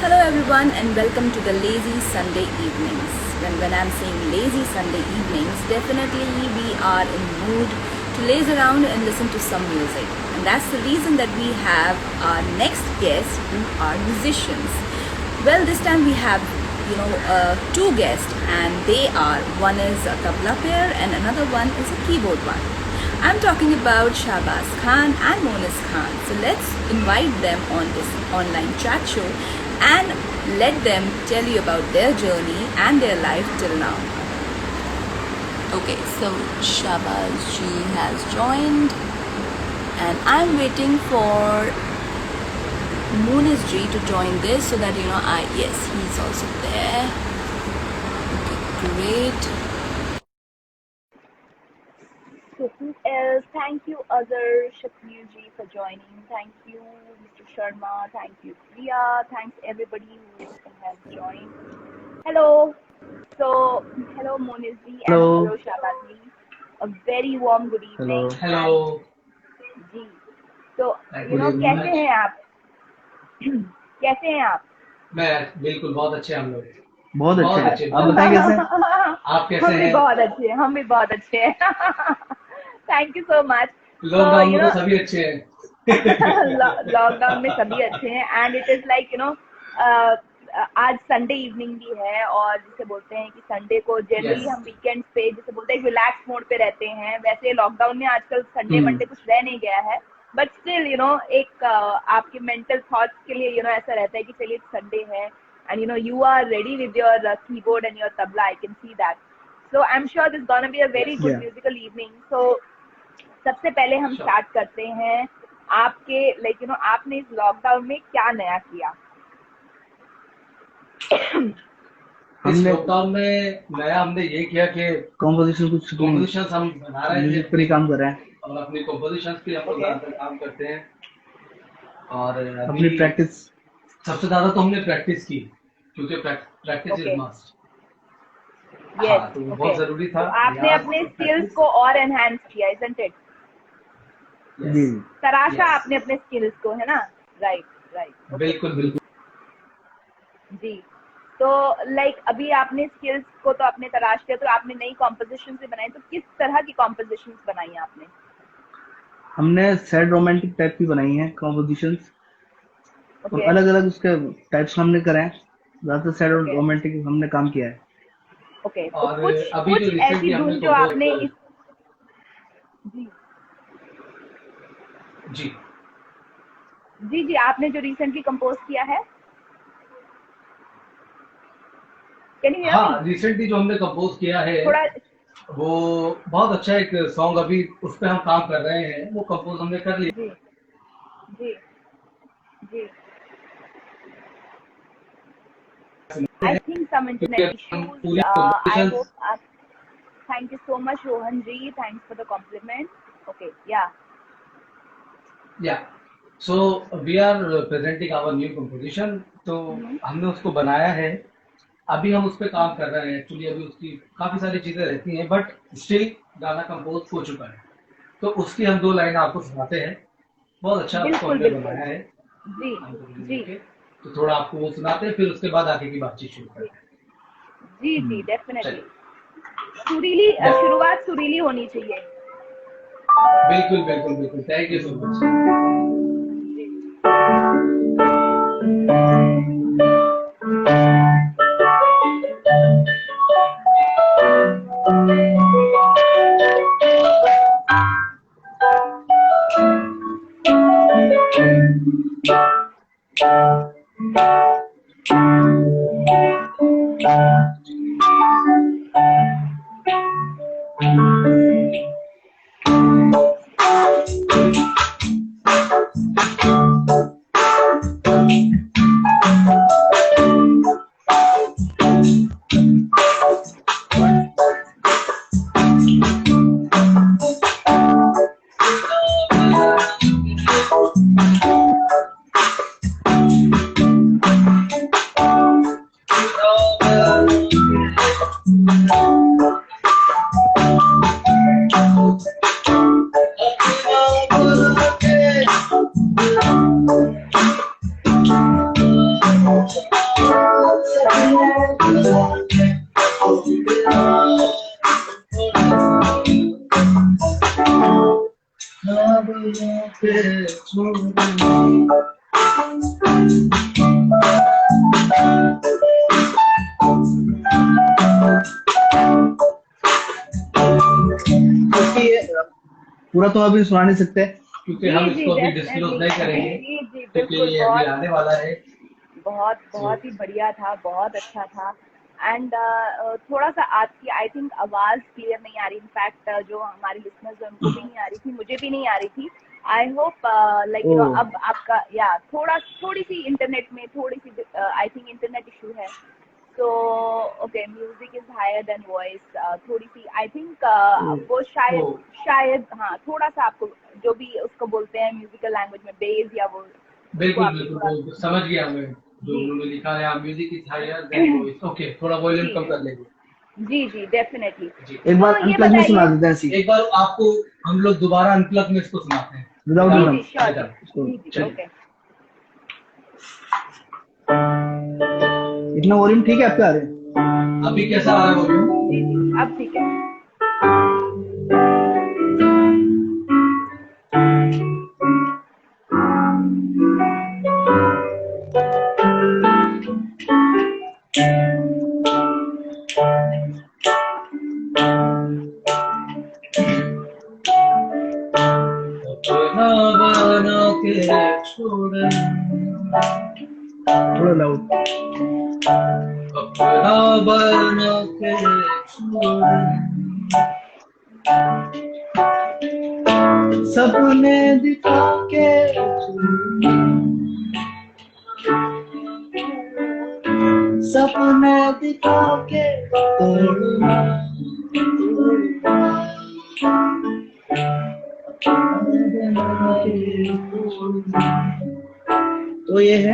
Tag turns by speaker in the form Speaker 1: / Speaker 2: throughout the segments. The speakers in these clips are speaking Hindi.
Speaker 1: Hello everyone and welcome to the Lazy Sunday Evenings. When I'm saying lazy Sunday evenings, definitely we are in mood to laze around and listen to some music. And that's the reason that we have our next guests who are musicians. Well, this time we have two guests, and they are, one is a tabla player and another one is a keyboard one. I'm talking about Shahbaz Khan and Monis Khan. So let's invite them on this online chat show and let them tell you about their journey and their life till now. Okay, so Shahbaz ji has joined and I'm waiting for Monis ji to join this so that yes, he's also there. Okay, great. So who else? Thank you, other Shakir ji, for joining. Thank you, Mr. Sharma. Thank you, Priya. Thanks everybody who has joined. Hello. So hello, Monis ji, and hello, Shahbaz ji. A very warm good evening.
Speaker 2: Hello.
Speaker 1: Ji. So कैसे हैं आप? कैसे हैं आप?
Speaker 2: मैं बिल्कुल बहुत अच्छे हम लोग
Speaker 3: बहुत अच्छे आप बताएं कैसे
Speaker 2: आप कैसे
Speaker 1: हम भी
Speaker 2: हैं?
Speaker 1: बहुत अच्छे हैं, हम भी बहुत अच्छे हैं. Thank you so much.
Speaker 2: Lockdown में तो सभी अच्छे हैं.
Speaker 1: लॉकडाउन में सभी अच्छे हैं एंड इट इज लाइक आज संडे इवनिंग भी है और जिसे बोलते हैं कि संडे को जनरली हम वीकेंड पे जिसे बोलते हैं रिलैक्स मोड पे रहते हैं. वैसे लॉकडाउन में आजकल संडे मंडे कुछ रह नहीं गया है, बट स्टिल एक आपके मेंटल थॉट्स के लिए ऐसा रहता है कि चलिए संडे है and you are ready with your keyboard and your tabla. I can see that. So I'm sure this is gonna be a very good musical evening. So सबसे पहले हम स्टार्ट करते हैं आपके आपने इस लॉकडाउन में क्या नया किया?
Speaker 2: इस लॉकडाउन में नया हमने ये किया कि कॉम्पोजिशन हम बना रहे हैं,
Speaker 3: म्यूजिक पर ही काम कर रहे हैं
Speaker 2: और अपनी कॉम्पोजिशन पे हम लोग काम करते हैं. और
Speaker 3: अपनी प्रैक्टिस
Speaker 2: सबसे ज्यादा तो हमने प्रैक्टिस की क्योंकि प्रैक्टिस इज मस्ट. तो बहुत जरूरी था.
Speaker 1: तो आपने अपने स्किल्स को और एनहांस किया, isn't it? तराशा आपने अपने स्किल्स को, है ना? राइट.
Speaker 2: बिल्कुल
Speaker 1: जी. तो अभी आपने स्किल्स को तो आपने तराश किया, तो आपने नई कॉम्पोजिशन से बनाई. तो किस तरह की कॉम्पोजिशंस बनाई आपने?
Speaker 3: हमने सैड रोमांटिक टाइप की बनाई है कॉम्पोजिशंस. और अलग अलग उसके टाइप्स हमने करे हैं. ज्यादातर सैड और रोमांटिक हमने काम किया है.
Speaker 1: ओके. तो
Speaker 2: और
Speaker 1: कुछ
Speaker 2: अभी
Speaker 1: ऐसी धुन जो आपने जी आपने जो रिसेंटली कंपोज किया है?
Speaker 2: रिसेंटली जो हमने कंपोज किया है वो बहुत अच्छा एक सॉन्ग, अभी उस पर हम काम कर रहे हैं. वो कंपोज हमने कर लिया.
Speaker 1: जी. I think some internet issues. I hope. Thank you so much, Rohan ji. Thanks for the compliment. Okay,
Speaker 2: Yeah. So we are presenting our new composition. तो हमने उसको बनाया है. अभी हम उस पर काम कर रहे हैं. एक्चुअली अभी उसकी काफी सारी चीजें रहती हैं, बट स्टिल गाना कंपोज हो चुका है. तो उसकी हम 2 लाइन आपको सुनाते हैं. बहुत अच्छा उसको हमने बनाया है.
Speaker 1: जी.
Speaker 2: तो थोड़ा आपको वो सुनाते हैं, फिर उसके बाद आगे की बातचीत शुरू करते हैं.
Speaker 1: जी डेफिनेटली. शुरुआत सुरीली होनी चाहिए.
Speaker 2: बिल्कुल. Thank you so much.
Speaker 3: क्योंकि पूरा तो अभी सुना नहीं सकते,
Speaker 2: क्योंकि हम
Speaker 1: जी
Speaker 2: इसको अभी
Speaker 1: डेफिनेटली
Speaker 2: डिस्क्लोज नहीं करेंगे,
Speaker 1: जी जी
Speaker 2: क्योंकि
Speaker 1: बिल्कुल
Speaker 2: ये अभी
Speaker 1: बहुत
Speaker 2: आने वाला है।
Speaker 1: बहुत
Speaker 2: तो
Speaker 1: बहुत ही बढ़िया था, बहुत अच्छा था। एंड थोड़ा सा आपकी आई थिंक आवाज़ क्लियर नहीं आ रही, इनफैक्ट जो हमारे लिसनर्स हैं उनको भी नहीं आ रही थी, मुझे भी नहीं आ रही थी। I hope like you know
Speaker 3: ओ
Speaker 1: अब आपका या थोड़ी सी इंटरनेट में थोड़ी सी आई थिंक इंटरनेट इशू है। तो okay music is higher than voice, थोड़ी सी आई थिंक वो
Speaker 2: वो
Speaker 1: शायद हाँ थोड़ा सा आपको जो भी उसको बोलते हैं म्यूजिकल लैंग्वेज में बेस या वो उसको
Speaker 2: बिल्कुल
Speaker 1: आपको
Speaker 2: बिल्कुल
Speaker 1: थोड़ा
Speaker 2: वो समझ गया मैं, जो
Speaker 1: जी
Speaker 2: उन्होंने लिखा है music is higher than voice. Okay, थोड़ा वॉल्यूम
Speaker 1: जी
Speaker 2: कम कर लेंगे।
Speaker 1: जी जी डेफिनेटली।
Speaker 2: जी,
Speaker 3: एक
Speaker 1: तो
Speaker 3: बार
Speaker 1: ये
Speaker 3: अनप्लग में सुना
Speaker 1: बताइए
Speaker 3: देते हैं ऐसी,
Speaker 2: एक बार आपको हम लोग दोबारा अनप्लग में इसको सुनाते हैं
Speaker 3: विदाउट
Speaker 1: जी
Speaker 3: ड्रम।
Speaker 1: जी श्योर
Speaker 2: विदाउट।
Speaker 3: इसको
Speaker 1: जी जी
Speaker 2: चलिए।
Speaker 1: ओके
Speaker 3: इतना वॉल्यूम ठीक है आपके आ रहे हैं?
Speaker 2: अभी कैसा आ रहा है वॉल्यूम?
Speaker 1: जी जी अब ठीक है।
Speaker 2: अपना बना के छोड़,
Speaker 3: थोड़ा लाउड।
Speaker 2: अपना बना के छोड़,
Speaker 3: सपने दिखा के सपने दिखा के तोड़ना, तो ये है।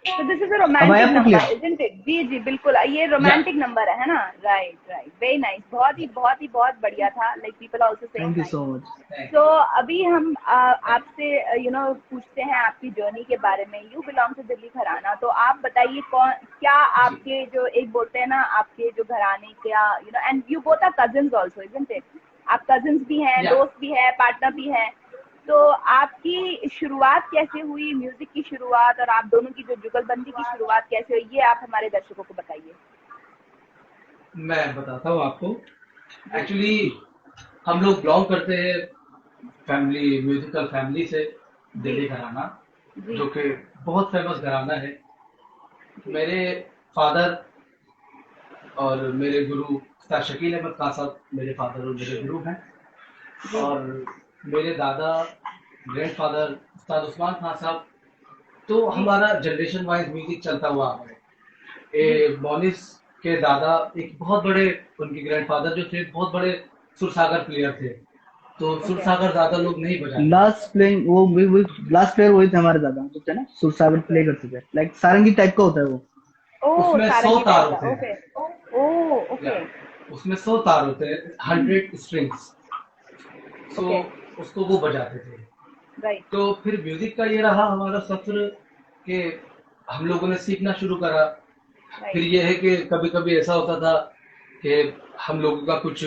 Speaker 1: So this is a
Speaker 3: अब आया
Speaker 1: romantic
Speaker 3: आपको
Speaker 1: number,
Speaker 3: क्लियर?
Speaker 1: isn't it? जी जी बिल्कुल ये
Speaker 2: या
Speaker 1: रोमांटिक नंबर है ना? राइट राइट वेरी नाइस, बहुत बढ़िया था। Like people also saying
Speaker 3: thank you
Speaker 1: nice.
Speaker 3: So much.
Speaker 1: तो अभी हम आपसे यू नो पूछते हैं आपकी जर्नी के बारे में। यू बिलोंग टू दिल्ली घराना, तो आप बताइए कौन क्या
Speaker 2: जी
Speaker 1: आपके जो एक बोलते हैं ना आपके जो घराने क्या you know and you both are cousins also isn't it? आप कजिन्स भी हैं,
Speaker 2: या
Speaker 1: दोस्त भी है, पार्टनर भी है। तो आपकी शुरुआत कैसे हुई म्यूजिक की शुरुआत, और आप दोनों की जो जुगलबंदी की शुरुआत कैसे हुई, ये आप हमारे दर्शकों को बताइए।
Speaker 2: मैं बताता हूँ आपको।
Speaker 1: जी
Speaker 2: एक्चुअली हम लोग बिलोंग करते हैं फैमिली, म्यूजिकल फैमिली से,
Speaker 1: जी
Speaker 2: दिल्ली घराना,
Speaker 1: जी
Speaker 2: जो कि बहुत फेमस घराना है।
Speaker 1: जी
Speaker 2: मेरे फादर और मेरे गुरु उस्ताद शकील अहमद खान साहब मेरे फादर और मेरे गुरु हैं,
Speaker 1: जी
Speaker 2: और मेरे दादा ग्रैंडफादर उस्ताद उस्मान खान साहब। तो
Speaker 1: जी
Speaker 2: हमारा जनरेशन वाइज म्यूजिक चलता हुआ आ रहा है।
Speaker 1: जी
Speaker 2: मोनिस के दादा एक बहुत बड़े, उनके ग्रैंडफादर जो थे बहुत बड़े सुरसागर प्लेयर थे, तो
Speaker 1: ओके
Speaker 2: सुरसागर ज्यादा लोग नहीं बजाते।
Speaker 3: लास्ट प्लेइंग वो लास्ट प्लेयर वही थे हमारे दादा जो थे ना, सुरसागर
Speaker 1: ओके
Speaker 3: प्ले करते थे, लाइक सारंगी टाइप का होता है वो।
Speaker 1: ओ
Speaker 2: उसमें 100
Speaker 1: सारंगी
Speaker 2: तार
Speaker 1: टाइप का
Speaker 2: होते हैं।
Speaker 1: ओके ओ
Speaker 2: या
Speaker 1: ओके
Speaker 2: उसमें 100 तार होते हैं, 100 स्ट्रिंग्स। सो
Speaker 1: ओके
Speaker 2: उसको वो बजाते थे।
Speaker 1: राइट
Speaker 2: तो फिर म्यूजिक का ये रहा हमारा सफर कि हम लोगों ने सीखना शुरू करा। फिर
Speaker 1: राइट
Speaker 2: ये है कि कभी कभी ऐसा होता था कि हम लोगों का कुछ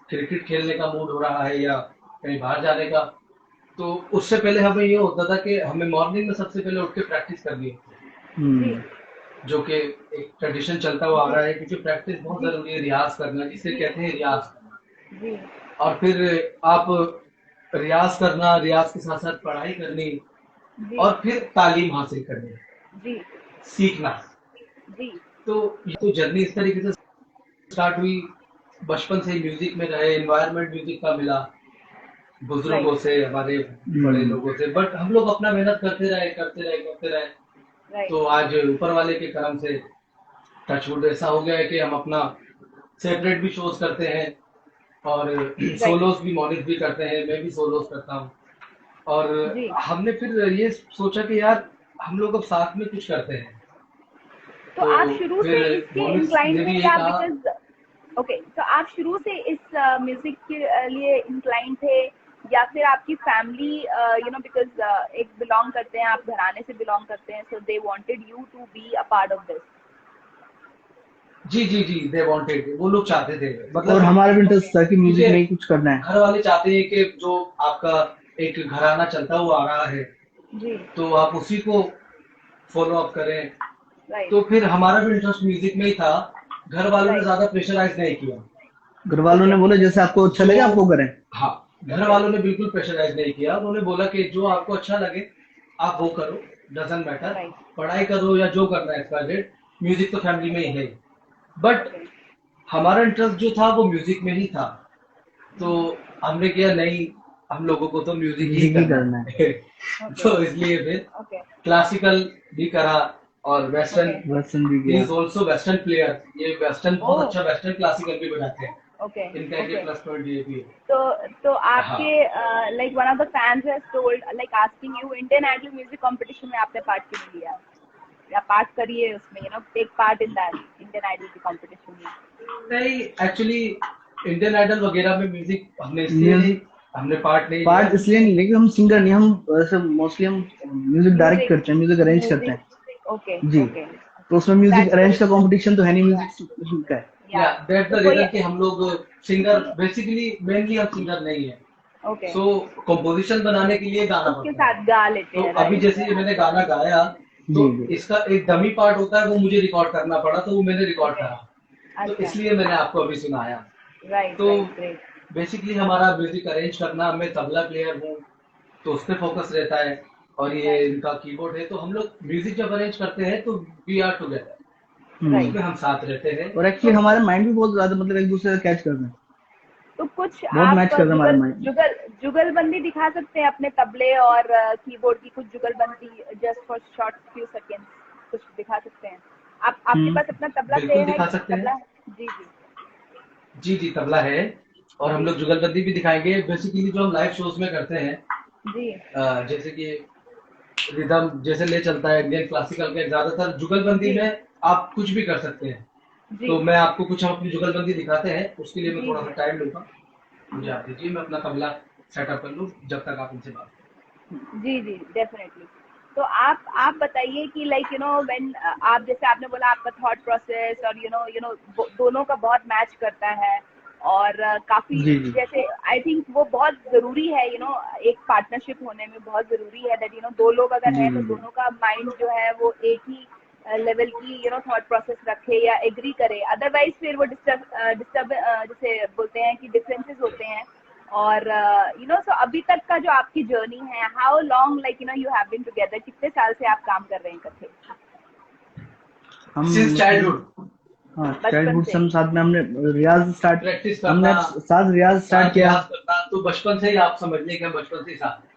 Speaker 2: क्रिकेट खेलने का मूड हो रहा है या कहीं बाहर जाने का, तो उससे पहले हमें ये होता था कि हमें मॉर्निंग में सबसे पहले उठ के प्रैक्टिस करनी होती
Speaker 1: जी
Speaker 3: हम्म।
Speaker 2: है, जो कि एक ट्रेडिशन चलता हुआ आ
Speaker 1: जी
Speaker 2: रहा है, क्योंकि प्रैक्टिस बहुत
Speaker 1: जी
Speaker 2: जरूरी है, रियाज करना जिसे
Speaker 1: जी
Speaker 2: कहते हैं रियाज करना।
Speaker 1: जी
Speaker 2: और फिर आप रियाज करना, रियाज के साथ साथ पढ़ाई करनी,
Speaker 1: जी
Speaker 2: और फिर तालीम हासिल करनी,
Speaker 1: जी
Speaker 2: सीखना।
Speaker 1: जी
Speaker 2: तो ये तो जर्नी इस तरीके से स्टार्ट हुई। बचपन से ही म्यूजिक में रहे, एनवायरनमेंट म्यूजिक का मिला
Speaker 1: राइट
Speaker 2: बुजुर्गों से, हमारे बड़े
Speaker 3: हम्म।
Speaker 2: लोगों से, बट हम लोग अपना मेहनत करते रहे।
Speaker 1: राइट
Speaker 2: तो आज ऊपर वाले के करम से टचवुड ऐसा हो गया है कि हम अपना सेपरेट भी शोज करते हैं, और
Speaker 1: राइट
Speaker 2: सोलोस भी, मॉनिटर भी करते हैं, मैं भी सोलोस करता हूँ। और
Speaker 1: जी
Speaker 2: हमने फिर ये सोचा कि यार हम लोग अब साथ में कुछ करते हैं।
Speaker 1: तो
Speaker 2: तो
Speaker 1: आप शुरू से
Speaker 2: फिर
Speaker 1: इसके
Speaker 2: मोनिस
Speaker 1: इंक्लाइंड
Speaker 2: ने
Speaker 1: थे
Speaker 2: भी ये
Speaker 1: क्या?
Speaker 2: कहा।
Speaker 1: बिकॉज ओके तो आप शुरू से इस म्यूजिक के लिए इंक्लाइंड थे या फिर आपकी फैमिली यू नो बिकॉज एक बिलोंग करते हैं, आप घराने से बिलोंग करते हैं, so they wanted you to be a part of this?
Speaker 2: जी जी जी, दे वांटेड, वो लोग चाहते थे,
Speaker 3: और
Speaker 2: मतलब
Speaker 3: हमारा भी इंटरेस्ट था कि म्यूजिक
Speaker 2: क्योंकि
Speaker 3: में ही कुछ करना है।
Speaker 2: घर वाले चाहते हैं कि जो आपका एक घराना चलता हुआ आ रहा है
Speaker 1: जी,
Speaker 2: तो आप उसी को फॉलो अप करें।
Speaker 1: राइट,
Speaker 2: तो फिर हमारा भी इंटरेस्ट म्यूजिक में ही था, घर वालों ने
Speaker 1: राइट,
Speaker 2: ज्यादा प्रेशराइज नहीं किया।
Speaker 3: घर वालों
Speaker 1: ओके,
Speaker 3: ने बोला जैसे आपको अच्छा लगे आप वो
Speaker 2: जो
Speaker 3: करें।
Speaker 2: हाँ, घर वालों ने बिल्कुल प्रेशराइज नहीं किया, उन्होंने बोला कि जो आपको अच्छा लगे आप वो करो, डजंट मैटर,
Speaker 1: राइट,
Speaker 2: पढ़ाई करो या जो करना है एक्सपायरेड, म्यूजिक तो फैमिली में ही है। बट
Speaker 1: ओके,
Speaker 2: हमारा इंटरेस्ट जो था वो म्यूजिक में ही था, तो हमने किया नहीं, हम लोगों को तो म्यूजिक ही
Speaker 3: म्यूजिक ही
Speaker 2: करना
Speaker 3: करना है।
Speaker 2: है।
Speaker 1: ओके,
Speaker 2: तो इसलिए फिर
Speaker 1: ओके,
Speaker 2: क्लासिकल भी करा और वेस्टर्न,
Speaker 1: ओके,
Speaker 3: वेस्टर्न भी
Speaker 2: ही
Speaker 3: किया।
Speaker 2: इज ऑल्सो वेस्टर्न प्लेयर, ये वेस्टर्न बहुत
Speaker 1: ओह,
Speaker 2: अच्छा वेस्टर्न क्लासिकल भी बजाते हैं,
Speaker 1: ओके,
Speaker 2: इनका के
Speaker 1: ओके।
Speaker 2: प्लस पॉइंट ये भी है।
Speaker 1: तो
Speaker 2: हाँ
Speaker 1: आपके like one of the fans has told like asking you, Indian Idol music competition में आपने पार्ट क्यों नहीं लिया, या पार्ट करिए उसमें, you know take part in that Indian Idol की कंपटीशन में?
Speaker 2: नहीं, एक्चुअली इंडियन आइडल वगैरह में म्यूजिक हमने इसलिए नहीं,
Speaker 3: म्यूजिक
Speaker 2: हमने पार्ट नहीं लिया।
Speaker 3: पार्ट इसलिए नहीं लेकिन हम सिंगर नहीं, हम वैसे मोस्टली हम म्यूजिक डायरेक्ट
Speaker 1: म्यूजिक,
Speaker 3: करते हैं, म्यूजिक अरेंज करते हैं।
Speaker 1: म्यूजिक, ओके,
Speaker 3: जी,
Speaker 1: ओके,
Speaker 3: तो उसमें म्यूजिक
Speaker 1: दैट्स
Speaker 3: अरेंज
Speaker 1: गुड,
Speaker 3: का कंपटीशन तो है नहीं, म्यूजिक का है।
Speaker 2: या दैट्स
Speaker 1: तो
Speaker 2: द
Speaker 1: कोई,
Speaker 2: रीजन कि हम लोग सिंगर बेसिकली मेनली हम सिंगर नहीं है,
Speaker 1: ओके,
Speaker 2: सो कंपोजिशन बनाने के लिए गाना
Speaker 1: उसके
Speaker 2: पड़ता है।
Speaker 1: साथ गा लेते
Speaker 2: तो
Speaker 1: हैं,
Speaker 2: अभी
Speaker 1: राइट,
Speaker 2: जैसे ये मैंने गाना गाया तो
Speaker 3: जी जी।
Speaker 2: इसका एक डमी पार्ट होता है, वो मुझे रिकॉर्ड करना पड़ा, तो वो मैंने रिकॉर्ड
Speaker 1: ओके,
Speaker 2: करा, तो
Speaker 1: अच्छा,
Speaker 2: इसलिए मैंने आपको अभी सुनाया।
Speaker 1: राइट,
Speaker 2: तो
Speaker 1: राइट, ग्रेट,
Speaker 2: बेसिकली हमारा म्यूजिक अरेंज करना, मैं तबला प्लेयर हूँ तो उस पर फोकस रहता है, और ये
Speaker 1: राइट,
Speaker 2: इनका कीबोर्ड है, तो हम लोग म्यूजिक जब अरेंज करते हैं तो वी आर टुगेदर,
Speaker 3: हम्म।
Speaker 2: उसमें हम साथ रहते हैं।
Speaker 3: और एक्चुअली हमारे माइंड भी बहुत ज्यादा मतलब एक दूसरे से कैच कर रहे हैं,
Speaker 1: तो कुछ
Speaker 3: बहुत
Speaker 1: आप
Speaker 3: मैच कर रहे हैं हमारे माइंड।
Speaker 1: जुगलबंदी दिखा सकते हैं अपने तबले और कीबोर्ड की, कुछ जुगलबंदी just for short few seconds, कुछ दिखा सकते हैं? आप, आपके पास अपना तबला
Speaker 2: बिल्कुल
Speaker 1: प्लेयर है,
Speaker 2: दिखा सकते हैं।
Speaker 1: तबला? जी जी,
Speaker 2: जी जी, तबला है, और हम
Speaker 1: जी
Speaker 2: लोग जुगलबंदी भी दिखाएंगे। बेसिकली जो हम लाइव शोज में करते हैं,
Speaker 1: जी,
Speaker 2: जैसे कि रिदम जैसे ले चलता है इंडियन क्लासिकल के, ज्यादातर जुगलबंदी
Speaker 1: जी
Speaker 2: में आप कुछ भी कर सकते हैं।
Speaker 1: जी,
Speaker 2: तो मैं आपको कुछ हम अपनी जुगलबंदी दिखाते हैं, उसके लिए मैं
Speaker 1: जी
Speaker 2: थोड़ा सा
Speaker 1: जी,
Speaker 2: टाइम लूंगा, मुझे आप दीजिए, मैं अपना तबला सेटअप कर लूँ जब तक आप इनसे बात
Speaker 1: जी जी, डेफिनेटली। तो आप बताइए कि लाइक यू नो व्हेन आप, जैसे आपने बोला आपका थॉट प्रोसेस और यू नो दोनों का बहुत मैच करता है, और काफी,
Speaker 3: जी जी।
Speaker 1: जैसे आई थिंक वो बहुत जरूरी है, यू नो एक पार्टनरशिप होने में बहुत जरूरी है दैट यू नो दो लोग अगर
Speaker 3: जी
Speaker 1: हैं तो
Speaker 3: जी जी।
Speaker 1: दोनों का माइंड जो है वो एक ही लेवल की यू नो थॉट प्रोसेस रखे या एग्री करे, अदरवाइज फिर वो डिस्टर्ब जैसे बोलते हैं कि डिफरेंसेस होते हैं। और यू नो सो अभी तक का जो आपकी जर्नी है, how long like you know you have been together, कितने साल से आप काम कर रहे हैं इकट्ठे?
Speaker 3: हम
Speaker 2: सिंस
Speaker 3: मतलब
Speaker 2: चाइल्डहुड,
Speaker 3: हाँ,
Speaker 1: बचपन
Speaker 3: चाइल्डहुड से
Speaker 1: से?
Speaker 3: हम साथ में हमने रियाज स्टार्ट,
Speaker 2: प्रैक्टिस
Speaker 3: हमने
Speaker 2: करना,
Speaker 3: साथ रियाज स्टार्ट
Speaker 2: साथ
Speaker 3: किया।
Speaker 2: रियाज करना, तो बचपन से ही आप समझ लें कि हम बचपन से ही साथ हैं।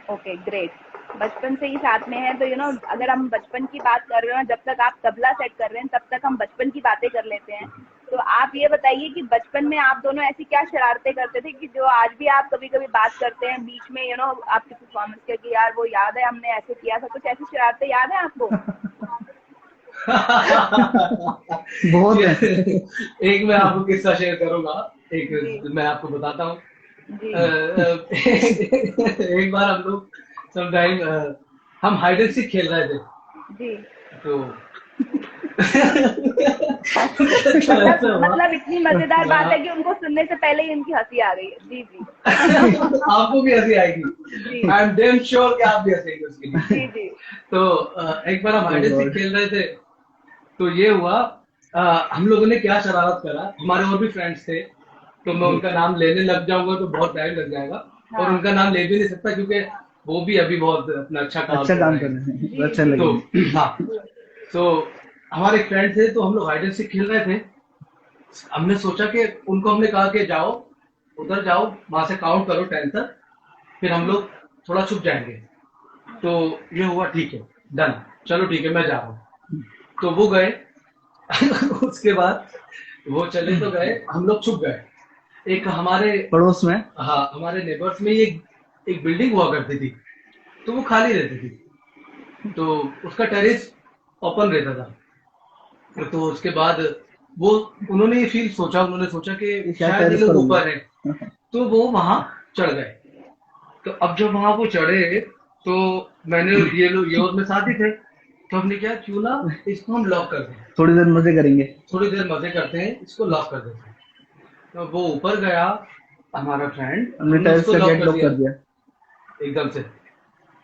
Speaker 1: ओके, ग्रेट, बचपन से ही साथ में है, तो यू नो अगर हम बचपन की बात कर रहे हो, जब तक आप तबला सेट कर रहे हैं तब तक हम बचपन की बातें कर लेते हैं। तो आप ये बताइए कि बचपन में आप दोनों ऐसी क्या शरारतें करते थे कि जो आज भी आप कभी कभी बात करते हैं बीच में, यू नो आपकी परफॉर्मेंस के, कि यार वो याद है हमने ऐसे किया था, कुछ ऐसी शरारतें याद है आपको?
Speaker 3: बहुत है।
Speaker 2: एक मैं आपको किस्सा शेयर करूंगा,
Speaker 1: जी
Speaker 2: एक मैं आपको बताता हूँ।
Speaker 1: जी
Speaker 2: एक बार हम लोग समटाइम हम हाइड एंड सीक खेल रहे थे,
Speaker 1: जी,
Speaker 2: तो तो ऐसा हुआ,
Speaker 1: मतलब इतनी मजेदार बात है
Speaker 2: मैं
Speaker 1: कि उनको सुनने से पहले ही उनकी हंसी आ गई है। जी जी
Speaker 2: आपको भी हंसी आएगी,
Speaker 1: जी
Speaker 2: आई एम डेम श्योर कि आप भी हंसेंगे उसके लिए।
Speaker 1: जी जी,
Speaker 2: तो एक बार हम हाइड एंड सीक खेल रहे थे, तो ये हुआ, हम लोगों ने क्या शरारत करा, हमारे और भी फ्रेंड्स थे, तो मैं उनका नाम लेने लग जाऊंगा तो बहुत टाइम लग जाएगा, और
Speaker 1: हाँ
Speaker 2: उनका नाम ले भी नहीं सकता क्योंकि वो भी अभी बहुत अपना अच्छा काम
Speaker 3: अच्छा
Speaker 2: कर
Speaker 3: काम
Speaker 2: रहे
Speaker 3: कर
Speaker 2: हैं।
Speaker 3: रहे हैं,
Speaker 1: जी
Speaker 3: अच्छा
Speaker 1: जी
Speaker 2: तो
Speaker 3: लगेगा।
Speaker 2: हाँ, तो हमारे एक फ्रेंड थे, तो हम लोग हाइड एंड सीक खेल रहे थे, हमने सोचा कि उनको हमने कहा कि जाओ उधर जाओ, वहां से काउंट करो 10 तक, फिर हम लोग थोड़ा छुप जाएंगे। तो ये हुआ, ठीक है, डन, चलो ठीक है, मैं जा रहा हूँ। तो वो गए। उसके बाद वो चले तो गए, हम लोग छुप गए। एक हमारे,
Speaker 3: पड़ोस में।
Speaker 2: हाँ, हमारे नेबर्स में एक बिल्डिंग हुआ करती थी, तो वो खाली रहती थी, तो उसका टेरेस ओपन रहता था। तो उसके बाद वो उन्होंने ये फील सोचा, उन्होंने सोचा कि
Speaker 3: क्या
Speaker 2: शायद ये
Speaker 3: टेरेस
Speaker 2: लोग
Speaker 3: पर
Speaker 2: ऊपर है,
Speaker 3: होंगे।
Speaker 2: तो वो वहां चढ़ गए। तो अब जब वहां वो चढ़े तो मैंने ये और मैं साथ ही थे, तो हमने क्या, क्यों ना इसको हम लॉक कर दें,
Speaker 3: थोड़ी देर मजे करेंगे।
Speaker 2: थोड़ी देर मजे करते हैं, इसको लॉक कर देते हैं। तो वो ऊपर गया हमारा फ्रेंड,
Speaker 3: हमने
Speaker 2: हमने
Speaker 3: टेरेस
Speaker 2: उसको
Speaker 3: का
Speaker 2: लॉक
Speaker 3: गेट
Speaker 2: कर
Speaker 3: लॉक
Speaker 2: दिया
Speaker 3: कर दिया।
Speaker 2: एकदम से।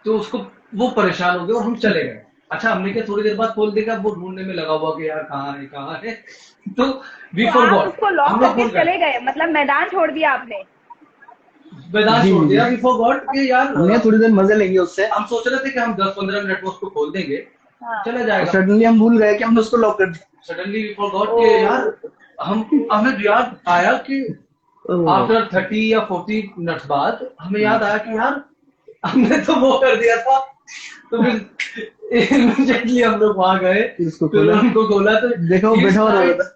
Speaker 2: तो उसको, वो परेशान हो गया और हम चले गए। अच्छा, हमने क्या थोड़ी देर बाद खोल देखा, वो ढूंढने में लगा हुआ कि यार कहाँ है कहाँ है। तो वी
Speaker 1: तो
Speaker 2: फॉर
Speaker 1: आप
Speaker 2: गॉट,
Speaker 1: उसको लॉक
Speaker 2: हम लोग
Speaker 1: करके
Speaker 2: भूल गए,
Speaker 1: चले गए, मतलब मैदान छोड़ दिया आपने?
Speaker 2: मैदान
Speaker 3: जी
Speaker 2: छोड़
Speaker 3: जी जी।
Speaker 2: दिया, वी फॉर गॉट कि यार
Speaker 3: हमने थोड़ी देर मजे लेंगे उससे,
Speaker 2: हम सोच रहे थे कि हम 10-15 मिनट में उसको खोल देंगे,
Speaker 1: हाँ।
Speaker 2: चला
Speaker 3: और
Speaker 2: जाएगा।
Speaker 3: सडनली हम भूल गए कि हमने उसको लॉक कर
Speaker 2: सडनली वी फॉर गॉट
Speaker 1: ओ,
Speaker 2: कि यार हम, हमें याद आया कि
Speaker 3: दिया।
Speaker 2: आफ्टर 30 या 40 मिनट्स बाद हमें याद आया कि यार हमने तो वो कर दिया था। तो फिर इमीडिएटली हम लोग वहां गए,
Speaker 3: फिर उसको
Speaker 2: फिर
Speaker 3: खोला,
Speaker 2: उनको खोला तो
Speaker 3: देखा वो बैठा हुआ रो रहा था।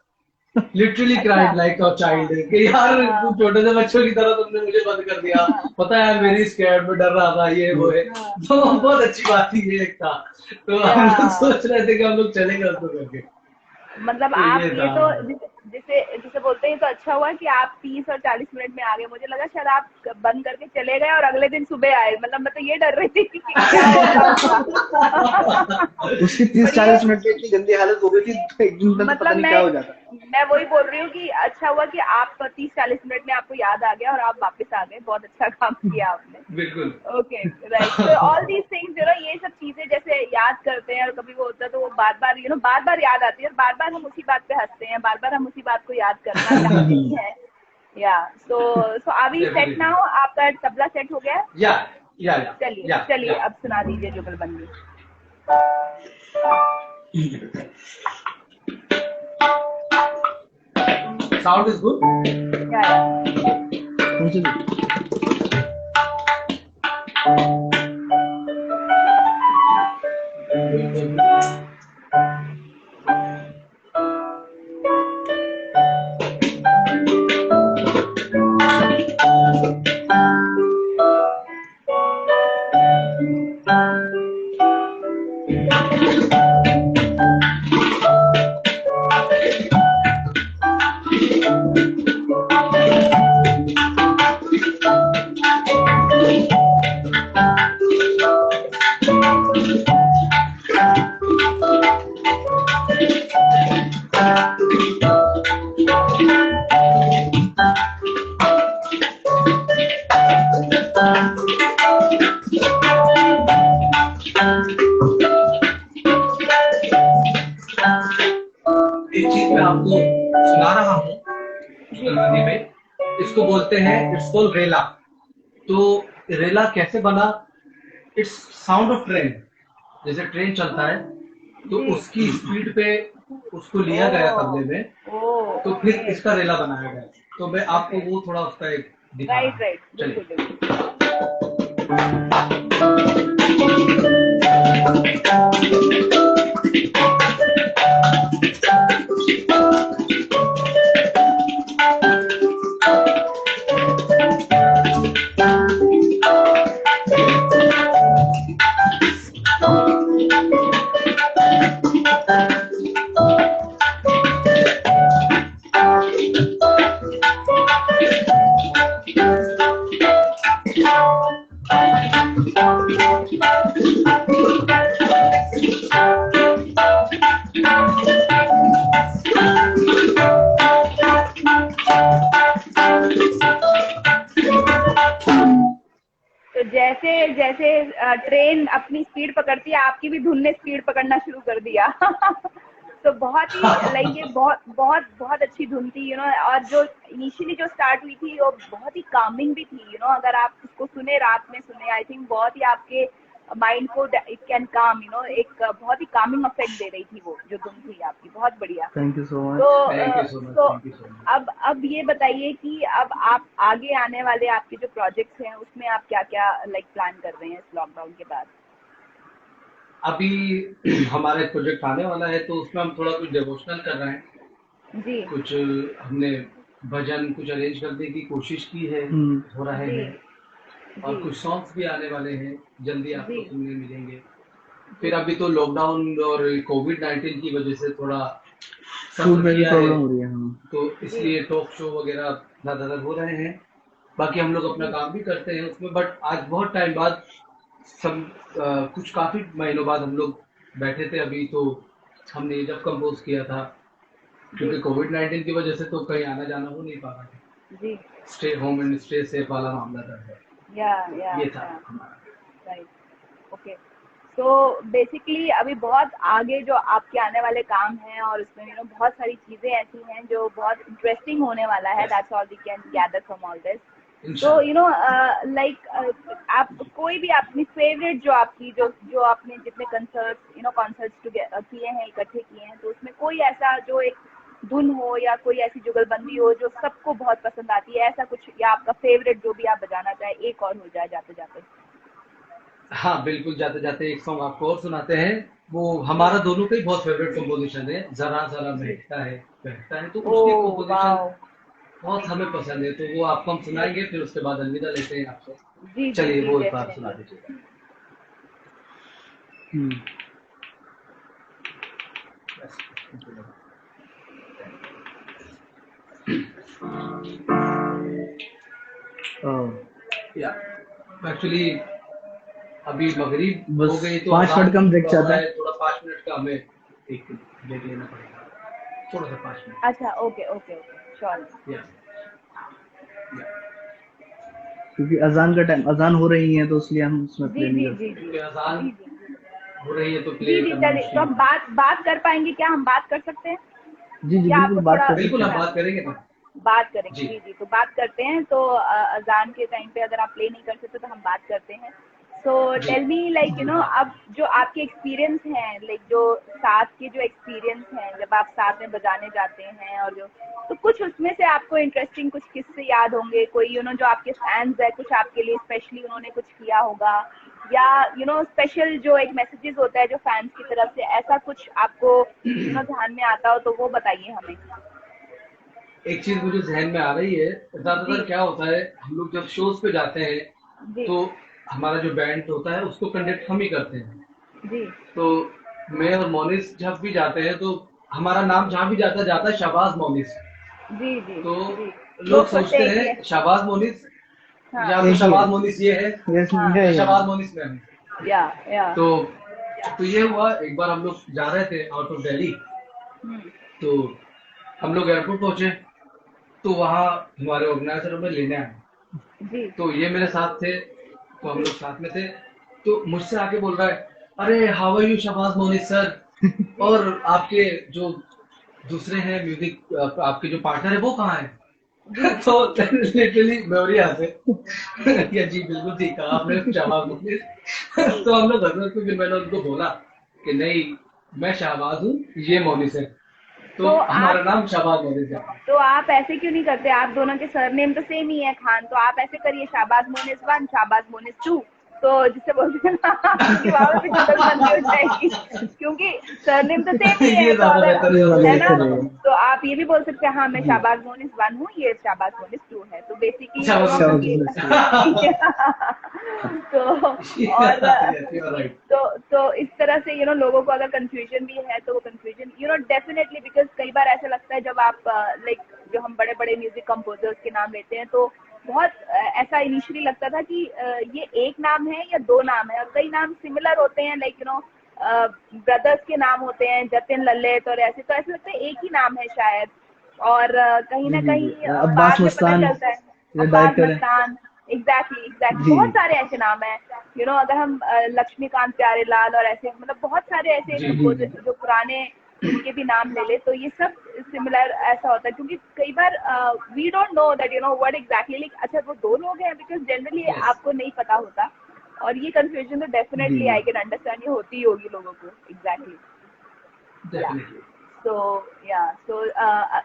Speaker 2: लिटरली
Speaker 1: अच्छा।
Speaker 2: क्राइड लाइक अ चाइल्ड कि यार
Speaker 1: हाँ,
Speaker 2: तुम छोटे से बच्चों की तरह तुमने मुझे बंद कर दिया,
Speaker 1: हाँ,
Speaker 2: पता है मेरी स्कैर्ड में डर रहा था, ये वो है।
Speaker 1: हाँ,
Speaker 2: तो बहुत अच्छी बात थी, ये एक था। तो हम लोग
Speaker 1: या
Speaker 2: सोच रहे थे कि हम लोग चलेंगे उसको करके।
Speaker 1: मतलब
Speaker 2: तो
Speaker 1: आप
Speaker 2: ये
Speaker 1: ये
Speaker 2: था।
Speaker 1: तो जिसे जिसे बोलते हैं, तो अच्छा हुआ कि आप 30 और 40 मिनट में आ गए। मुझे लगा शायद आप बंद करके चले गए और अगले दिन सुबह आए, मतलब मैं तो ये डर रही थी कि क्या होगा उसका।
Speaker 3: उसकी
Speaker 1: पर ये
Speaker 3: 30-40 मिनट की इतनी गंदी हालत हो गई थी, तो एक दिन में तो पता
Speaker 1: मतलब
Speaker 3: नहीं क्या
Speaker 1: मैं
Speaker 3: हो जाता।
Speaker 1: मैं वही बोल रही हूँ कि अच्छा हुआ कि आप 30-40 मिनट में आपको याद आ गया और आप वापस आ गए। बहुत अच्छा काम किया आपने।
Speaker 2: बिल्कुल।
Speaker 1: Okay, right. तो ऑल दीज थिंग्स ये सब चीजें जैसे याद करते हैं और कभी वो होता है तो वो बार बार बार बार याद आती है और बार बार हम उसी बात पे हंसते हैं, बार बार हम उसी बात को याद करना चाहते ही हैं। या सो अभी सेट ना
Speaker 2: डेफिनेटली।
Speaker 1: हो, आपका तबला सेट हो गया है?
Speaker 2: या या या
Speaker 1: चलिए
Speaker 2: या
Speaker 1: चलिए,
Speaker 2: या
Speaker 1: अब सुना दीजिए जुगलबंदी।
Speaker 2: Sound is good.
Speaker 1: या
Speaker 3: कौन सी थी?
Speaker 2: एक चीज मैं आपको सुना रहा हूँ जुगलबंदी में, इसको बोलते हैं, इट्स कॉल्ड रेला। तो रेला कैसे बना? It's sound of train. जैसे ट्रेन चलता है तो
Speaker 1: जी।
Speaker 2: उसकी स्पीड पे उसको लिया गया तबले में, तो फिर
Speaker 1: ओके।
Speaker 2: इसका रेला बनाया गया। तो मैं आपको
Speaker 1: ओके,
Speaker 2: वो थोड़ा उसका एक दिखा रहा
Speaker 1: राइट
Speaker 2: हूँ।
Speaker 1: राइट, बिल्कुल
Speaker 2: चलिए।
Speaker 1: बिल्कुल। तो जैसे जैसे ट्रेन अपनी स्पीड पकड़ती है, आपकी भी धुन ने स्पीड पकड़ना शुरू कर दिया। तो बहुत ही लाइक ये बहुत बहुत बहुत अच्छी धुन थी, और जो इनिशियली जो स्टार्ट हुई थी वो बहुत ही कामिंग भी थी। अगर आप उसको सुने, रात में सुने, आई थिंक बहुत ही आपके माइंड को इट कैन काम, एक बहुत ही कामिंग इफेक्ट दे रही थी वो जो धुन थी आपकी। बहुत बढ़िया।
Speaker 3: थैंक यू सो
Speaker 1: तो
Speaker 3: much.
Speaker 2: Thank you so much,
Speaker 1: तो
Speaker 2: थैंक यू सो मच।
Speaker 1: अब ये बताइए कि अब आप आगे आने वाले आपके जो प्रोजेक्ट्स हैं उसमें आप क्या क्या लाइक प्लान कर रहे हैं इस लॉकडाउन के बाद?
Speaker 2: अभी हमारा एक प्रोजेक्ट आने वाला है, तो उसमें हम थोड़ा कुछ डिवोशनल कर रहे हैं।
Speaker 1: जी
Speaker 2: कुछ हमने भजन कुछ अरेंज करने की कोशिश की है, हो रहे
Speaker 1: जी
Speaker 2: हैं। और
Speaker 1: जी
Speaker 2: कुछ सॉन्ग्स भी आने वाले हैं, जल्दी आपको
Speaker 1: जी
Speaker 2: सुनने मिलेंगे। फिर अभी तो लॉकडाउन और कोविड-19 की वजह से थोड़ा
Speaker 3: शूट
Speaker 2: सफर
Speaker 3: में भी
Speaker 2: किया है,
Speaker 3: प्रॉब्लम हो रही है। हाँ।
Speaker 2: तो
Speaker 1: जी
Speaker 2: इसलिए टॉक शो वगैरह ज्यादातर हो रहे हैं। बाकी हम लोग अपना काम भी करते हैं उसमें, बट आज बहुत टाइम बाद सब कुछ काफी महीनों बाद हम लोग बैठे थे अभी, तो हमने ये जब कंपोज किया था,
Speaker 1: जी
Speaker 2: क्योंकि कोविड-19 की वजह से तो कहीं आना जाना हो नहीं पा रहा था,
Speaker 1: जी
Speaker 2: stay home and stay safe वाला मामला था,
Speaker 1: या
Speaker 2: ये था हमारा।
Speaker 1: राइट ओके तो बेसिकली अभी बहुत आगे जो आपके आने वाले काम हैं और उसमें बहुत सारी चीज़ें ऐसी हैं जो बहुत इंटरेस्टिंग होने वाला है, that's all we can gather from all this. तो लाइक आप कोई भी अपनी फेवरेट जो आपकी जो जो आपने जितने कॉन्सर्ट्स किए हैं, इकट्ठे किए हैं, तो उसमें कोई ऐसा जो एक धुन हो या कोई ऐसी जुगलबंदी हो जो सबको बहुत पसंद आती है, ऐसा कुछ, या आपका फेवरेट जो भी आप बजाना चाहे, एक और हो जाए जाते जाते।
Speaker 2: हाँ बिल्कुल, जाते जाते एक सॉन्ग आपको और सुनाते हैं, वो हमारा दोनों का ही बहुत फेवरेट कंपोजिशन है, जरा जरा बहकता है, तो उसकी
Speaker 1: ओह
Speaker 2: कंपोजिशन
Speaker 1: वाओ।
Speaker 2: बहुत हमें पसंद है, तो वो आपको हम सुनाएंगे, फिर उसके बाद अलविदा लेते हैं आपसे।
Speaker 1: जी जी
Speaker 2: चलिए
Speaker 1: जी
Speaker 2: वो एक बार सुना
Speaker 1: डेफिनेटली।
Speaker 2: दीजिएगा।
Speaker 3: हम्म, ओ,
Speaker 2: या एक्चुअली अभी मगरिब हो
Speaker 3: बस
Speaker 2: गई तो
Speaker 3: 5 मिनट
Speaker 2: अजान
Speaker 3: का हम ब्रेक
Speaker 2: पड़
Speaker 3: चाहते
Speaker 2: रहा
Speaker 3: हैं।
Speaker 2: है, थोड़ा 5 मिनट का हमें एक ब्रेक लेना पड़ेगा, थोड़ा सा 5 मिनट।
Speaker 1: अच्छा ओके ओके ओके श्योर।
Speaker 2: या
Speaker 3: क्योंकि अजान का टाइम, अजान हो रही है तो इसलिए हम उसमें
Speaker 1: जी
Speaker 3: प्ले नहीं
Speaker 1: जी
Speaker 3: कर
Speaker 1: जी
Speaker 3: सकते।
Speaker 1: जी
Speaker 2: क्योंकि अजान
Speaker 1: जी जी
Speaker 2: हो रही है तो
Speaker 1: जी
Speaker 2: प्ले
Speaker 1: जी
Speaker 2: करना
Speaker 1: चलिए, तो
Speaker 2: मुश्किल
Speaker 1: हम
Speaker 2: होगा।
Speaker 1: बात कर पाएंगे क्या, हम बात कर सकते हैं,
Speaker 3: जी जी
Speaker 1: या
Speaker 3: बिल्कुल
Speaker 1: आपको
Speaker 3: बात
Speaker 1: थोड़ा
Speaker 3: कर
Speaker 2: बिल्कुल
Speaker 3: सकते
Speaker 2: हम
Speaker 3: हैं।
Speaker 2: बात करेंगे ना।
Speaker 1: बात करेंगे?
Speaker 2: जी
Speaker 1: जी जी, तो बात करते हैं। तो अजान के टाइम पे अगर आप प्ले नहीं कर सकते तो हम बात करते हैं। सो
Speaker 2: जी
Speaker 1: टेल मी लाइक
Speaker 2: जी बात
Speaker 1: अब जो आपके एक्सपीरियंस हैं, लाइक जो साथ के जो एक्सपीरियंस हैं जब आप साथ में बजाने जाते हैं, और जो तो कुछ उसमें से आपको इंटरेस्टिंग कुछ किस्से याद होंगे, कोई जो आपके फैंस है कुछ आपके लिए स्पेशली उन्होंने कुछ किया होगा, या स्पेशल जो एक मैसेजेस होता है जो फैंस की तरफ से, ऐसा कुछ आपको ध्यान में आता हो तो वो बताइए हमें।
Speaker 2: एक चीज मुझे जहन में आ रही है,
Speaker 1: जी
Speaker 2: ज्यादातर क्या होता है, हम लोग जब शोज पे जाते हैं
Speaker 1: जी
Speaker 2: तो हमारा जो बैंड होता है उसको कंडक्ट हम ही करते हैं,
Speaker 1: जी
Speaker 2: तो मैं और मोनिस जब भी जाते हैं तो हमारा नाम जहाँ भी जाता है शाहबाज मोनिस,
Speaker 1: जी जी
Speaker 2: तो
Speaker 1: जी।
Speaker 2: लोग
Speaker 1: लोग सोचते
Speaker 2: सोचते
Speaker 1: हैं कि
Speaker 2: हैं शाहबाज मोनिस
Speaker 1: हाँ
Speaker 2: या तो
Speaker 3: एक ही है,
Speaker 2: शाहबाज मोनिस ये है
Speaker 3: यस
Speaker 1: हाँ
Speaker 3: है
Speaker 2: या
Speaker 3: ये।
Speaker 2: शाहबाज मोनिस में है।
Speaker 1: या
Speaker 2: तो तो ये हुआ, एक बार हम लोग जा रहे थे आउट ऑफ दिल्ली,
Speaker 1: हम्म,
Speaker 2: तो हम लोग एयरपोर्ट पहुंचे, तो वहाँ हमारे ऑर्गेनाइजर हमें लेने आए,
Speaker 1: जी
Speaker 2: तो ये मेरे साथ थे, तो हम लोग साथ में थे, तो मुझसे आके बोल रहा है, अरे how are you Shahbaz Monis sir,
Speaker 1: जी
Speaker 2: और आपके जो दूसरे हैं म्यूजिक आपके जो पार्टनर है वो कहाँ है?
Speaker 1: जी
Speaker 2: तो लिटरली मेमोरी आते या जी बिल्कुल ठीक कहा आपने शहबाज मोनिस।
Speaker 1: जी।
Speaker 2: तो हम लोग हंस हंस के फिर मैंने उनको बोला कि नहीं, मैं शहबाज हूँ, ये मोनिस है, तो
Speaker 1: तो
Speaker 2: हमारा
Speaker 1: आप
Speaker 2: नाम शहबाज मोनिस है।
Speaker 1: तो आप ऐसे क्यों नहीं करते, आप दोनों के सरनेम तो सेम ही है खान, तो आप ऐसे करिए शाहबाज मोनिस 1 शाहबाज मोनिस 2, तो जिससे बोलते हैं ना आपकी वहां पे भी जुगलबंदी हो जाएगी, क्योंकि सरनेम तो सेम ही है,
Speaker 2: ये
Speaker 1: तो
Speaker 2: ज्यादा
Speaker 1: अगर
Speaker 2: बेहतर
Speaker 3: ये वाला
Speaker 1: है
Speaker 2: है,
Speaker 1: ना,
Speaker 3: बेहतर रहेगा।
Speaker 1: तो आप ये भी बोल सकते हैं हाँ मैं
Speaker 3: जी
Speaker 1: शाहबाज मोनिस 1 हूँ, ये शाहबाज मोनिस 2 है, तो बेसिकली
Speaker 2: शहबाज
Speaker 3: शाबाश
Speaker 1: ये
Speaker 3: मोनिस।
Speaker 1: तो और
Speaker 2: yes, you are right.
Speaker 1: तो इस तरह से लोगों को अगर कंफ्यूजन भी है तो वो कंफ्यूजन डेफिनेटली, बिकॉज कई बार ऐसा लगता है जब आप लाइक जो हम बड़े बड़े म्यूजिक कंपोजर्स के नाम लेते हैं तो बहुत ऐसा इनिशियली लगता था कि ये एक नाम है या दो नाम है, और कई नाम सिमिलर होते हैं, लाइक ब्रदर्स के नाम होते हैं जतिन ललित और ऐसे, तो ऐसा लगता है एक ही नाम है शायद, और कहीं
Speaker 3: जी
Speaker 1: ना
Speaker 3: जी जी,
Speaker 1: कहीं
Speaker 3: अब्बास
Speaker 1: बाद में पता
Speaker 3: मस्तान
Speaker 1: चलता है।
Speaker 3: ये
Speaker 1: अब्बास
Speaker 3: डायरेक्टर है।
Speaker 1: मस्तान, एग्जैक्टली एग्जैक्टली,
Speaker 3: जी
Speaker 1: बहुत सारे ऐसे नाम हैं, अगर हम लक्ष्मीकांत प्यारेलाल और ऐसे मतलब बहुत सारे ऐसे
Speaker 2: जी
Speaker 3: जी जी
Speaker 1: कंपोजर जो पुराने उनके भी नाम ले ले, तो ये सब सिमिलर ऐसा होता है, क्योंकि कई बार we don't know that what exactly, like अच्छा वो दो लोग हैं, बिकॉज जनरली
Speaker 2: yes,
Speaker 1: आपको नहीं पता होता, और ये कंफ्यूजन तो
Speaker 3: जी
Speaker 1: डेफिनेटली
Speaker 3: जी
Speaker 1: आई कैन अंडरस्टैंड, ये होती ही होगी लोगों को, एग्जैक्टली या।
Speaker 2: definitely.
Speaker 1: So yeah, so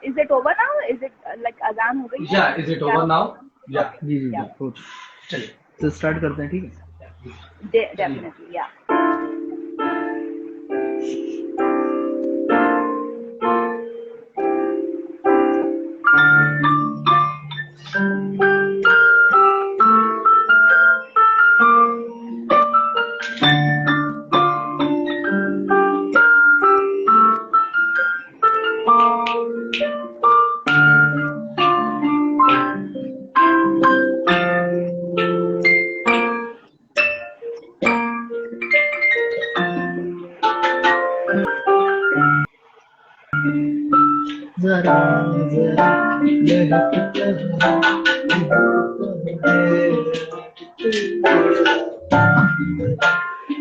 Speaker 1: is it over now? Is it like अजान हो गई है
Speaker 2: Yeah, is it
Speaker 1: क्या?
Speaker 2: over now? Yeah,
Speaker 1: Okay,
Speaker 3: जी जी जी
Speaker 1: yeah,
Speaker 3: हो,
Speaker 2: चलिए
Speaker 3: तो स्टार्ट करते हैं, ठीक है।
Speaker 2: चलिए।
Speaker 1: definitely, yeah.
Speaker 3: जरा जरा महकता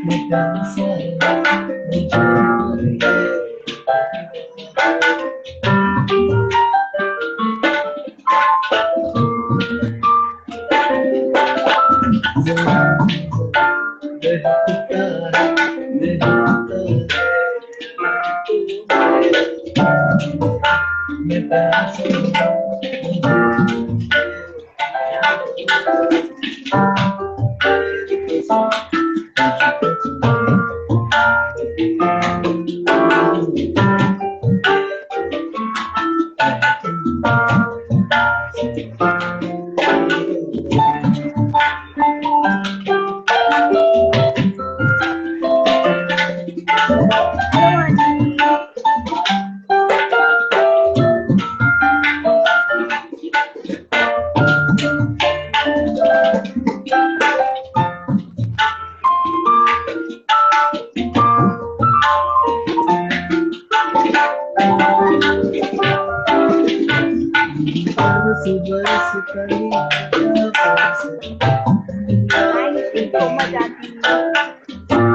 Speaker 3: मैं कैसा मुझे जरा
Speaker 1: Thank you so much, Auntie.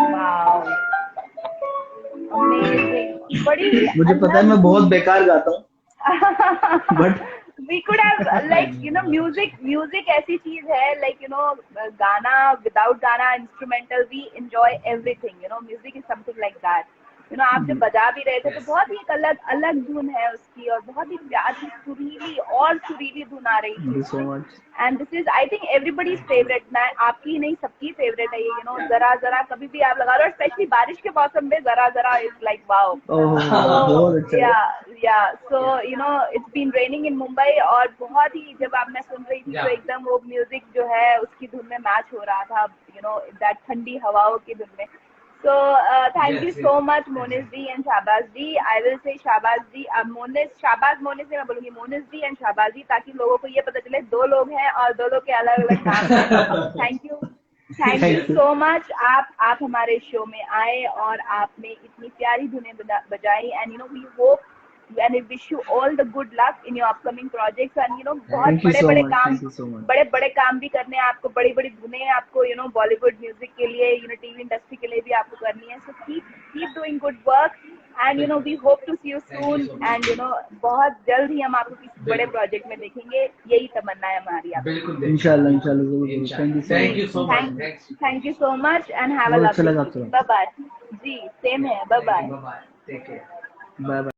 Speaker 1: Wow, amazing. बड़ी
Speaker 3: मुझे पता है मैं बहुत बेकार गाता हूँ but
Speaker 1: we could have music ऐसी चीज है गाना without गाना instrumental we enjoy everything music is something like that आप जब बजा भी रहे थे तो बहुत ही एक अलग अलग धुन है उसकी और बहुत ही प्यारी सुरीली धुन आ रही
Speaker 3: थैंक यू सो
Speaker 1: थी
Speaker 3: much
Speaker 1: and this is I think everybody's favourite मैं आपकी नहीं सबकी फेवरेट है ये जरा जरा कभी भी आप लगा लो स्पेशली बारिश के मौसम में जरा जरा इज लाइक वाओ
Speaker 3: बहुत अच्छा
Speaker 1: या so it's been raining in Mumbai और बहुत ही जब आप मैं सुन रही थी तो एकदम वो म्यूजिक जो है उसकी धुन में मैच हो रहा था दैट ठंडी हवाओं की धुन में So thank you so much Monis ji and Shahbaz ji. I will say Shahbaz ji, Shahbaz Monis से मैं बोलूंगी Monis ji and Shahbaz ji ताकि लोगों को ये पता चले दो लोग हैं और दो लोग के अलग अलग नाम हैं. Thank you so much. आप हमारे शो में आए और आपने इतनी प्यारी धुनें बजाई and we hope and we wish you all the good luck in your upcoming projects and बहुत बड़े काम भी करने हैं आपको बड़ी धुनें आपको बॉलीवुड म्यूजिक के लिए टीवी इंडस्ट्री के लिए भी आपको करनी है so keep doing good work and we hope to see you soon and बहुत जल्द ही हम आपको किसी बड़े प्रोजेक्ट में देखेंगे यही तमन्ना है हमारी आपको
Speaker 2: बिल्कुल
Speaker 3: इंशाल्लाह
Speaker 1: thank you so much and have a lovely bye bye जी सेम है बाय बाय
Speaker 3: बाय बाय